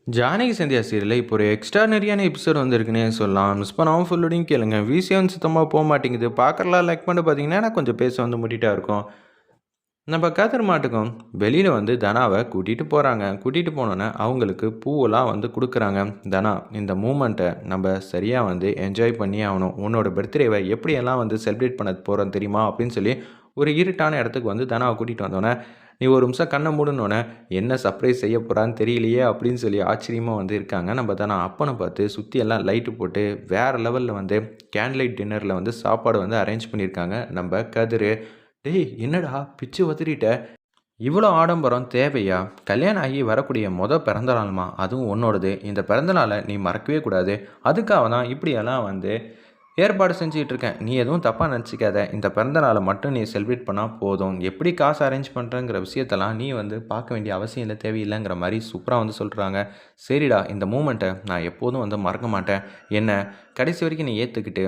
ஜானகி சந்தியா சீரியலில் இப்போ ஒரு எக்ஸ்ட்ரானரியான எபிசோட் வந்திருக்குன்னே சொல்லலாம். மிஸ் பண்ணாமல் ஃபுல்லோடையும் கேளுங்க. விசிஎம் சுத்தமாக போக மாட்டேங்குது. பார்க்கறலாம் லைக் பண்ணிட்டு பார்த்தீங்கன்னா நான் கொஞ்சம் பேச வந்து முட்டிட்டா இருக்கும். நம்ம கதிர் மாட்டுக்கும் வெளியில் வந்து தனாவை கூட்டிகிட்டு போகிறாங்க. கூட்டிகிட்டு போனோன்னே அவங்களுக்கு பூவெல்லாம் வந்து கொடுக்குறாங்க. தனா, இந்த மூமெண்ட்டை நம்ம சரியாக வந்து என்ஜாய் பண்ணி ஆகணும். உன்னோட பர்த்டேவை எப்படியெல்லாம் வந்து செலிப்ரேட் பண்ண போகிறோம் தெரியுமா அப்படின்னு சொல்லி ஒரு இருட்டான இடத்துக்கு வந்து தனாவை கூட்டிகிட்டு வந்தோன்னே, நீ ஒரு நிமிஷம் கண்ணை மூடுனோன்னே என்ன சர்ப்ரைஸ் செய்ய போகிறான்னு தெரியலையே அப்படின்னு சொல்லி ஆச்சரியமாக வந்து இருக்காங்க. நம்ம தானே அப்பனை பார்த்து சுற்றி எல்லாம் லைட்டு போட்டு வேறு லெவலில் வந்து கேண்ட்லைட் டின்னரில் வந்து சாப்பாடு வந்து அரேஞ்ச் பண்ணியிருக்காங்க நம்ம கதிர். டேய் என்னடா பிச்சு வதறிட்ட, இவ்வளோ ஆடம்பரம் தேவையா? கல்யாணம் ஆகி வரக்கூடிய பிறந்த நாளுமா, அதுவும் உன்னோடது. இந்த பிறந்த நாளை நீ மறக்கவே கூடாது. அதுக்காக தான் இப்படியெல்லாம் வந்து ஏற்பாடு செஞ்சுக்கிட்டு இருக்கேன். நீ எதுவும் தப்பாக நினச்சிக்காத. இந்த பிறந்த நாளை மட்டும் நீ செலிப்ரேட் பண்ணால் போதும். எப்படி காசு அரேஞ்ச் பண்ணுறங்கிற விஷயத்தெல்லாம் நீ வந்து பார்க்க வேண்டிய அவசியம் இல்லை, தேவையில்லைங்கிற மாதிரி சூப்பராக வந்து சொல்கிறாங்க. சரிடா, இந்த மூமெண்ட்டை நான் எப்போதும் வந்து மறக்க மாட்டேன். என்ன கடைசி வரைக்கும் நீ ஏற்றுக்கிட்டு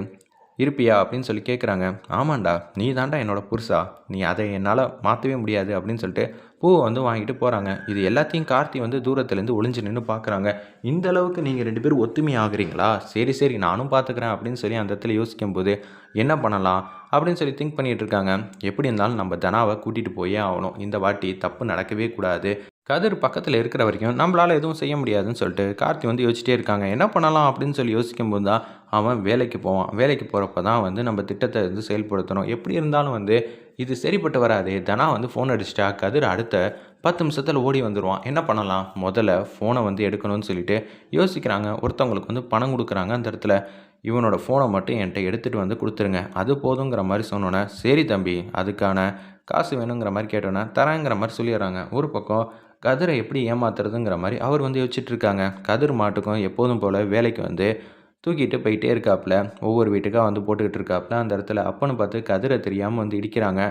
இருப்பியா அப்படின்னு சொல்லி கேட்குறாங்க. ஆமாண்டா, நீ தாண்டா என்னோட புருஷா, நீ அதை என்னால் மாற்றவே முடியாது அப்படின்னு சொல்லிட்டு பூவை வந்து வாங்கிட்டு போகிறாங்க. இது எல்லாத்தையும் கார்த்தி வந்து தூரத்துலேருந்து ஒளிஞ்சு நின்று பார்க்குறாங்க. இந்த அளவுக்கு நீங்கள் 2 பேரும் ஒத்துமை ஆகுறீங்களா? சரி சரி, நானும் பார்த்துக்கிறேன் அப்படின்னு சொல்லி அந்த இடத்துல யோசிக்கும் போது என்ன பண்ணலாம் அப்படின்னு சொல்லி திங்க் பண்ணிகிட்டு இருக்காங்க. எப்படி இருந்தாலும் நம்ம தனாவை கூட்டிகிட்டு போயே ஆகணும். இந்த வாட்டி தப்பு நடக்கவே கூடாது. கதிர் பக்கத்தில் இருக்கிற வரைக்கும் நம்மளால் எதுவும் செய்ய முடியாதுன்னு சொல்லிட்டு கார்த்தி வந்து யோசிச்சிட்டே இருக்காங்க. என்ன பண்ணலாம் அப்படின்னு சொல்லி யோசிக்கும்போது தான் அவன் வேலைக்கு போவான். வேலைக்கு போகிறப்ப தான் வந்து நம்ம திட்டத்தை வந்து செயல்படுத்தணும். எப்படி இருந்தாலும் வந்து இது சரிப்பட்டு வராது. தனா வந்து ஃபோன் அடிச்சிட்டா கதிர் அடுத்த 10 நிமிஷத்தில் ஓடி வந்துடுவான். என்ன பண்ணலாம்? முதல்ல ஃபோனை வந்து எடுக்கணும்னு சொல்லிட்டு யோசிக்கிறாங்க. ஒருத்தவங்களுக்கு வந்து பணம் கொடுக்குறாங்க. அந்த இடத்துல இவனோட ஃபோனை மட்டும் என்கிட்ட எடுத்துகிட்டு வந்து கொடுத்துருங்க, அது போதுங்கிற மாதிரி சொன்னோன்னே, சரி தம்பி, அதுக்கான காசு வேணுங்கிற மாதிரி கேட்டோன்னே தரேங்கிற மாதிரி சொல்லிடுறாங்க. ஒரு பக்கம் கதிரை எப்படி ஏமாத்துறதுங்கிற மாதிரி அவர் வந்து யோசிச்சுட்ருக்காங்க. கதிர் மாட்டுக்கும் எப்போதும் போல் வேலைக்கு வந்து தூக்கிட்டு போயிட்டே இருக்காப்புல. ஒவ்வொரு வீட்டுக்காக வந்து போட்டுக்கிட்டு இருக்காப்புல. அந்த இடத்துல அப்பன்னு பார்த்து கதிரை தெரியாமல் வந்து இடிக்கிறாங்க.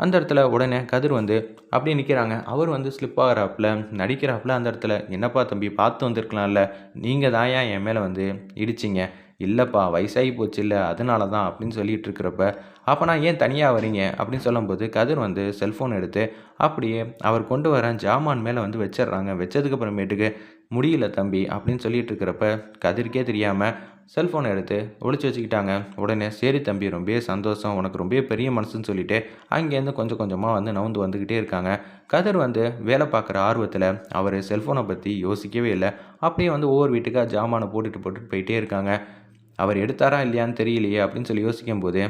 அந்த இடத்துல உடனே கதிர் வந்து அப்படியே நிற்கிறாங்க. அவர் வந்து ஸ்லிப் ஆகிறாப்புல, நடிக்கிறாப்புல. அந்த இடத்துல என்னப்பா தம்பி, பார்த்து வந்திருக்கலாம்ல, நீங்கள் தான் ஏன் என் மேலே வந்து இடிச்சிங்க? இல்லைப்பா, வயசாகி போச்சு இல்லை, அதனால தான் அப்படின்னு சொல்லிட்டு இருக்கிறப்ப, அப்போ நான் ஏன் தனியாக வரீங்க அப்படின்னு சொல்லும்போது கதிர் வந்து செல்ஃபோன் எடுத்து அப்படியே அவர் கொண்டு வர ஜாமான் மேலே வந்து வச்சிடுறாங்க. வச்சதுக்கப்புறமேட்டுக்கு முடியல தம்பி அப்படின்னு சொல்லிட்டு இருக்கிறப்ப கதிர்க்கே தெரியாமல் செல்ஃபோனை எடுத்து ஒளிச்சு வச்சுக்கிட்டாங்க. உடனே சரி தம்பி, ரொம்ப சந்தோஷம், உனக்கு ரொம்ப பெரிய மனசுன்னு சொல்லிட்டு அங்கேருந்து கொஞ்சம் கொஞ்சமாக வந்து நவுந்து வந்துக்கிட்டே இருக்காங்க. கதிர் வந்து வேலை பார்க்குற ஆர்வத்தில் அவர் செல்ஃபோனை பற்றி யோசிக்கவே இல்லை. அப்படியே வந்து ஒவ்வொரு வீட்டுக்காக ஜாமானை போட்டுட்டு போயிட்டே இருக்காங்க. அவர் எடுத்தாரா இல்லையான்னு தெரியலையே அப்படின்னு சொல்லி யோசிக்கும்போது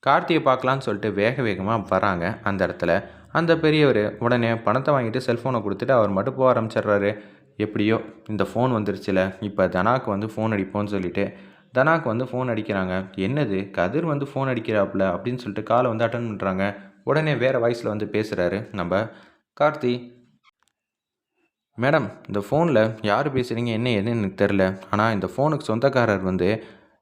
கார்த்தியை பார்க்கலான்னு சொல்லிட்டு வேக வேகமாக வராங்க. அந்த இடத்துல அந்த பெரியவர் உடனே பணத்தை வாங்கிட்டு செல்ஃபோனை கொடுத்துட்டு அவர் மட்டும் போக ஆரம்பிச்சிடுறாரு. எப்படியோ இந்த ஃபோன் வந்துருச்சுல, இப்போ தனாக்கு வந்து ஃபோன் அடிப்போம்னு சொல்லிட்டு தனாக்கு வந்து ஃபோன் அடிக்கிறாங்க. என்னது கதிர் வந்து ஃபோன் அடிக்கிறாப்புல அப்படின்னு சொல்லிட்டு காலை வந்து அட்டன் பண்ணுறாங்க. உடனே வேறு வாய்ஸில் வந்து பேசுகிறாரு நம்ம கார்த்தி. மேடம், இந்த ஃபோனில் யார் பேசுகிறீங்க என்ன ஏதுன்னு எனக்கு தெரில, ஆனால் இந்த ஃபோனுக்கு சொந்தக்காரர் வந்து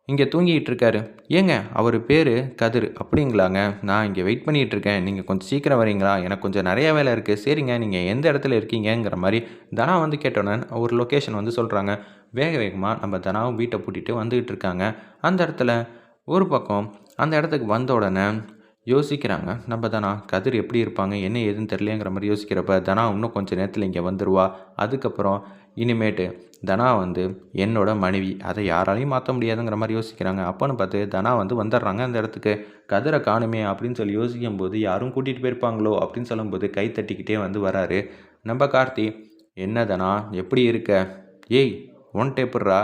இங்கே தூங்கிட்டு இருக்காரு. ஏங்க அவர் பேர் கதிர் அப்படிங்களாங்க? நான் இங்கே வெயிட் பண்ணிகிட்டு இருக்கேன், நீங்கள் கொஞ்சம் சீக்கிரம் வரீங்களா? எனக்கு கொஞ்சம் நிறையா வேலை இருக்குது. சரிங்க, நீங்கள் எந்த இடத்துல இருக்கீங்கிற மாதிரி தனா வந்து கேட்டோன்னே ஒரு லொக்கேஷன் வந்து சொல்கிறாங்க. வேக வேகமாக நம்ம தனாவும் வீட்டை பூட்டிட்டு வந்துக்கிட்டு இருக்காங்க. அந்த இடத்துல ஒரு பக்கம் அந்த இடத்துக்கு வந்த உடனே யோசிக்கிறாங்க. நம்ம தனா கதிர் எப்படி இருப்பாங்க என்ன ஏதுன்னு தெரியலங்கிற மாதிரி யோசிக்கிறப்ப தனா இன்னும் கொஞ்சம் நேரத்தில் இங்கே வந்துடுவா. அதுக்கப்புறம் இனிமேட்டு தனா வந்து என்னோட மனைவி, அதை யாராலையும் மாற்ற முடியாதுங்கிற மாதிரி யோசிக்கிறாங்க. அப்போன்னு பார்த்து தனா வந்து வந்துடுறாங்க அந்த இடத்துக்கு. கதிரை காணுமே அப்படின்னு சொல்லி யோசிக்கும்போது யாரும் கூட்டிகிட்டு போயிருப்பாங்களோ அப்படின்னு சொல்லும்போது கை தட்டிக்கிட்டே வந்து வராரு நம்ம கார்த்தி. என்ன தனா, எப்படி இருக்க? ஏய், ஒன்ட்ட எப்பட்றா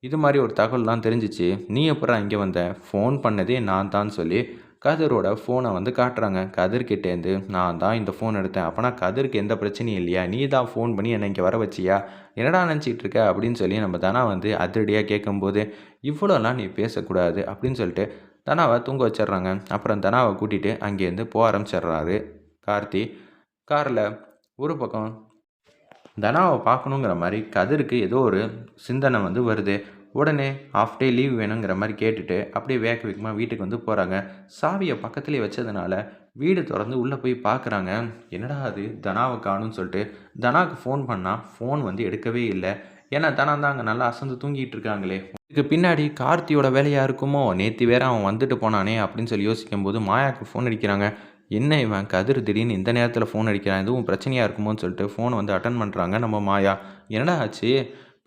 இது மாதிரி ஒரு தகவல்லாம் தெரிஞ்சிச்சு? நீ எப்பட்றா இங்கே வந்த? ஃபோன் பண்ணதே நான் தான் சொல்லி கதிரோட ஃபோனை வந்து காட்டுறாங்க. கதிர்கிட்டேருந்து நான் தான் இந்த ஃபோன் எடுத்தேன். அப்போனா கதிருக்கு எந்த பிரச்சனையும் இல்லையா? நீ தான் ஃபோன் பண்ணி என்னை இங்கே வர வச்சியா? என்னடா நினச்சிட்டு இருக்க அப்படின்னு சொல்லி நம்ம தனா வந்து அதிரடியாக கேட்கும்போது, இவ்வளோலாம் நீ பேசக்கூடாது அப்படின்னு சொல்லிட்டு தனாவை தூங்க வச்சிடுறாங்க. அப்புறம் தனாவை கூட்டிகிட்டு அங்கேருந்து போக ஆரம்பிச்சிடுறாரு கார்த்தி. காரில் ஒரு பக்கம் தனாவை பார்க்கணுங்கிற மாதிரி கதிருக்கு ஏதோ ஒரு சிந்தனை வந்து வருது. உடனே ஆஃப் டே லீவ் வேணுங்கிற மாதிரி கேட்டுட்டு அப்படியே வேக வேகமாக வீட்டுக்கு வந்து போகிறாங்க. சாவியை பக்கத்துலேயே வச்சதுனால வீடு திறந்து உள்ளே போய் பார்க்குறாங்க. என்னடா அது தனாவை காணும்னு சொல்லிட்டு தனாவுக்கு ஃபோன் பண்ணால் ஃபோன் வந்து எடுக்கவே இல்லை. ஏன்னா தனா தான் அங்கே நல்லா அசந்து தூங்கிட்டு இருக்காங்களே. இதுக்கு பின்னாடி கார்த்தியோட வேலையாக இருக்குமோ? நேற்று வேற அவன் வந்துட்டு போனானே அப்படின்னு சொல்லி யோசிக்கும்போது மாயாவுக்கு ஃபோன் அடிக்கிறாங்க. என்ன இவன் கதிர் திடீர்னு இந்த நேரத்தில் ஃபோன் அடிக்கிறான், எதுவும் பிரச்சனையாக இருக்குமோன்னு சொல்லிட்டு ஃபோனை வந்து அட்டன் பண்ணுறாங்க நம்ம மாயா. என்னடா ஆச்சு?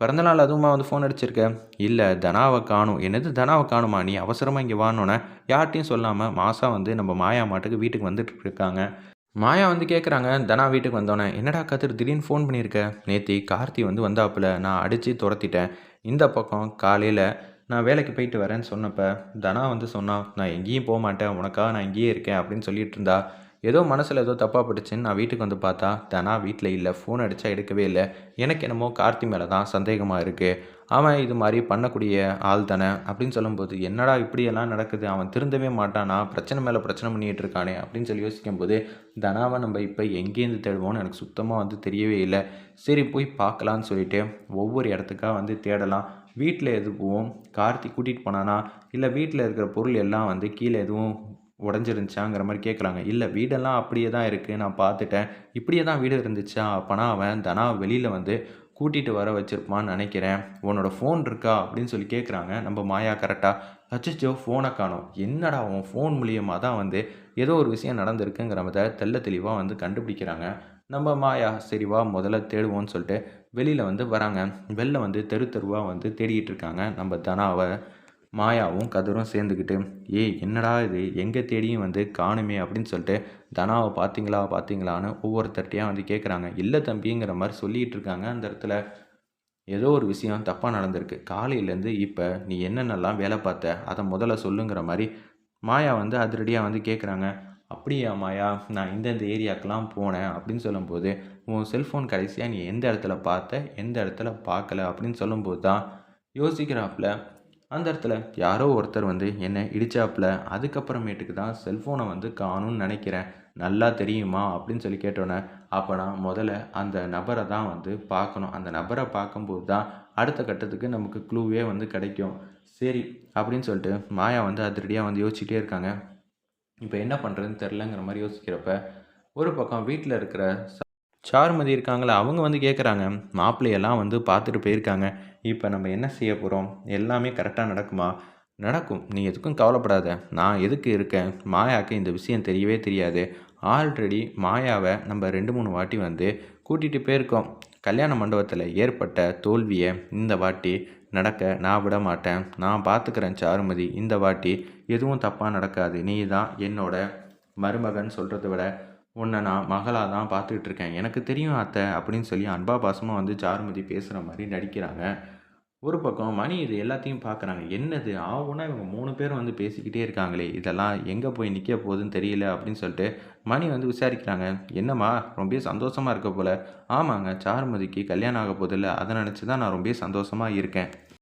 பிறந்தநாள் அதுவுமா வந்து ஃபோன் அடிச்சிருக்க? இல்ல தனாவ காணோம். என்னது தனாவ காணுமா? நீ அவசரமா இங்க வான்னோனே, யார்ட்டயும் சொல்லாம மாசா வந்து நம்ம மாயா மாட்டுக்கு வீட்டுக்கு வந்துட்டு இருக்காங்க. மாயா வந்து கேட்குறாங்க, தனா வீட்டுக்கு வந்தோனே, "என்னடா கதிர் திடீர்னு ஃபோன் பண்ணியிருக்க? நேத்தி கார்த்தி வந்து வந்தாப்புல. நான் அடிச்சு தொரத்திட்டேன். இந்த பக்கம் காலையில நான் வேலைக்கு போயிட்டு வரேன்னு சொன்னப்ப, தனா வந்து சொன்னா, "நான் எங்கேயும் போமாட்டேன். உனக்காக நான் இங்கேயே இருக்கேன்." அப்படின்னு சொல்லிட்டு இருந்தா. ஏதோ மனசுல ஏதோ தப்பா பட்டுச்சுன்னு நான் வீட்டுக்கு வந்து பார்த்தா, தனா வீட்ல இல்ல. ஃபோன் அடிச்சா எடுக்கவே இல்ல. எனக்கு என்னமோ கார்த்தி மேல தான் சந்தேகமா இருக்கு. அவன் இது மாரி பண்ணக்கூடிய ஆள் தானே அப்படின்னு சொல்லும்போது, "என்னடா இப்படியெல்லாம் நடக்குது? அவன் திருந்தவே மாட்டானா? பிரச்சனை மேல பிரச்சனை பண்ணிட்டு இருக்கானே!" அப்படின்னு சொல்லி யோசிக்கும்போது, தனாவ நம்ம இப்ப எங்கேருந்து தேடுவோம்னு எனக்கு சுத்தமா வந்து தெரியவே இல்ல. சரி போய் பார்க்கலான்னு சொல்லிட்டு, ஒவ்வொரு இடத்துக்கா வந்து தேடலாம். வீட்ல எதுவும் கார்த்தி கூட்டிட்டு போனானா? இல்ல வீட்ல இருக்கிற பொருள் எல்லாம் வந்து கீழ எதுவும் உடைஞ்சிருந்துச்சாங்கிற மாரி கேட்குறாங்க. இல்ல வீடெல்லாம் அப்படியே தான் இருக்கு. நான் பார்த்துட்டேன். இப்படியே தான் வீடு இருந்துச்சா? அப்பனா அவன் தனாவ வெளியில வந்து கூட்டிட்டு வர வச்சிருப்பான்னு நெனைக்கிறேன். உன்னோட ஃபோன் இருக்கா? அப்படின்னு சொல்லி கேட்குறாங்க. நம்ம மாயா கரெக்ட்டா, அச்சச்சோ! ஃபோன காணோம். என்னடா உன் ஃபோன் மூலியமா தான் வந்து ஏதோ ஒரு விஷயம் நடந்திருக்குங்கிறத தெள்ள தெளிவா வந்து கண்டுபிடிக்கிறாங்க. நம்ம மாயா, சரி வா முதல்ல தேடுவோம்ன்னு சொல்லிட்டு வெளியில வந்து வராங்க. வெளில வந்து தெரு தெருவா வந்து தேடிட்டு இருக்காங்க. நம்ம தனாவ, மாயாவும் கதிரும் சேர்ந்துக்கிட்டு, "ஏய் என்னடா இது? எங்க தேடியும் வந்து காணுமே!" அப்படின்னு சொல்லிட்டு தனாவ பார்த்தீங்களா? பார்த்தீங்களான்னு ஒவ்வொருத்தர்ட்டயா வந்து கேட்குறாங்க. "இல்ல தம்பிங்கிற" மாரி சொல்லிட்டு இருக்காங்க. அந்த இடத்துல ஏதோ ஒரு விஷயம் தப்பா நடந்திருக்கு. காலையிலேருந்து இப்ப நீ என்னென்னலாம் வேல பார்த்த? அத முதல்ல சொல்லுங்கிற மாரி மாயா வந்து அதிரடியா வந்து கேட்குறாங்க. "அப்படியா மாயா, நான் இந்த ஏரியாக்கெல்லாம் போனேன்." அப்படின்னு சொல்லும்போது, "உன் செல்ஃபோன் கடைசியா நீ எந்த இடத்துல பார்த்த? எந்த இடத்துல பார்க்கல?" அப்படின்னு சொல்லும்போது தான் யோசிக்கிறாப்புல. அந்த இடத்துல யாரோ ஒருத்தர் வந்து என்ன இடிச்சாப்புல. அதுக்கப்புறமேட்டுக்கு தான் செல்ஃபோன வந்து காணோம்னு நெனைக்கிறேன். நல்லா தெரியுமா? அப்படின்னு சொல்லி கேட்டோனே, அப்ப நான் முதல்ல அந்த நபர தான் வந்து பார்க்கணும். அந்த நபர பார்க்கும்போது தான் அடுத்த கட்டத்துக்கு நமக்கு க்ளூவே வந்து கிடைக்கும். சரி அப்படின்னு சொல்லிட்டு மாயா வந்து அதிரடியா வந்து யோசிச்சுட்டே இருக்காங்க. இப்ப என்ன பண்றதுன்னு தெரியலங்கிற மாரி யோசிக்கிறப்ப, ஒரு பக்கம் வீட்ல இருக்கிற சாருமதி இருக்காங்கல்ல, அவங்க வந்து கேட்குறாங்க, "மாப்பிள்ளையெல்லாம் வந்து பார்த்துட்டு போயிருக்காங்க. இப்ப நம்ம என்ன செய்ய போறோம்? எல்லாமே கரெக்ட்டா நடக்குமா?" "நடக்கும். நீ எதுக்கும் கவலைப்படாத. நான் எதுக்கு இருக்கேன். மாயாக்கு இந்த விஷயம் தெரியவே தெரியாது. ஆல்ரெடி மாயாவ நம்ம 2, 3 வாட்டி வந்து கூட்டிட்டு போயிருக்கோம். கல்யாண மண்டபத்தில ஏற்பட்ட தோல்விய இந்த வாட்டி நடக்க நான் விடமாட்டேன். நான் பார்த்துக்கிறேன் சாருமதி. இந்த வாட்டி எதுவும் தப்பா நடக்காது. நீ தான் என்னோட மருமகன் சொல்றத விட உன்ன நான் மகளா தான் பார்த்துக்கிட்டு இருக்கேன். எனக்கு தெரியும் அத்தை அப்படின்னு சொல்லி அன்பா பாசமா வந்து சாருமதி பேசுற மாரி நடிக்கிறாங்க. ஒரு பக்கம் மணி இது எல்லாத்தையும் பார்க்குறாங்க. என்னது ஆவுன்னா இவங்க 3 பேரும் வந்து பேசிக்கிட்டே இருக்காங்களே! இதெல்லாம் எங்க போய் நிக்க போதுன்னு தெரியல அப்படின்னு சொல்லிட்டு மணி வந்து விசாரிக்கிறாங்க. என்னம்மா ரொம்பவே சந்தோஷமா இருக்க போல. ஆமாங்க சாருமதிக்கு கல்யாணம் ஆக போதுல்ல. அத நினச்சு தான் நான் ரொம்பவே சந்தோஷமா இருக்கேன்.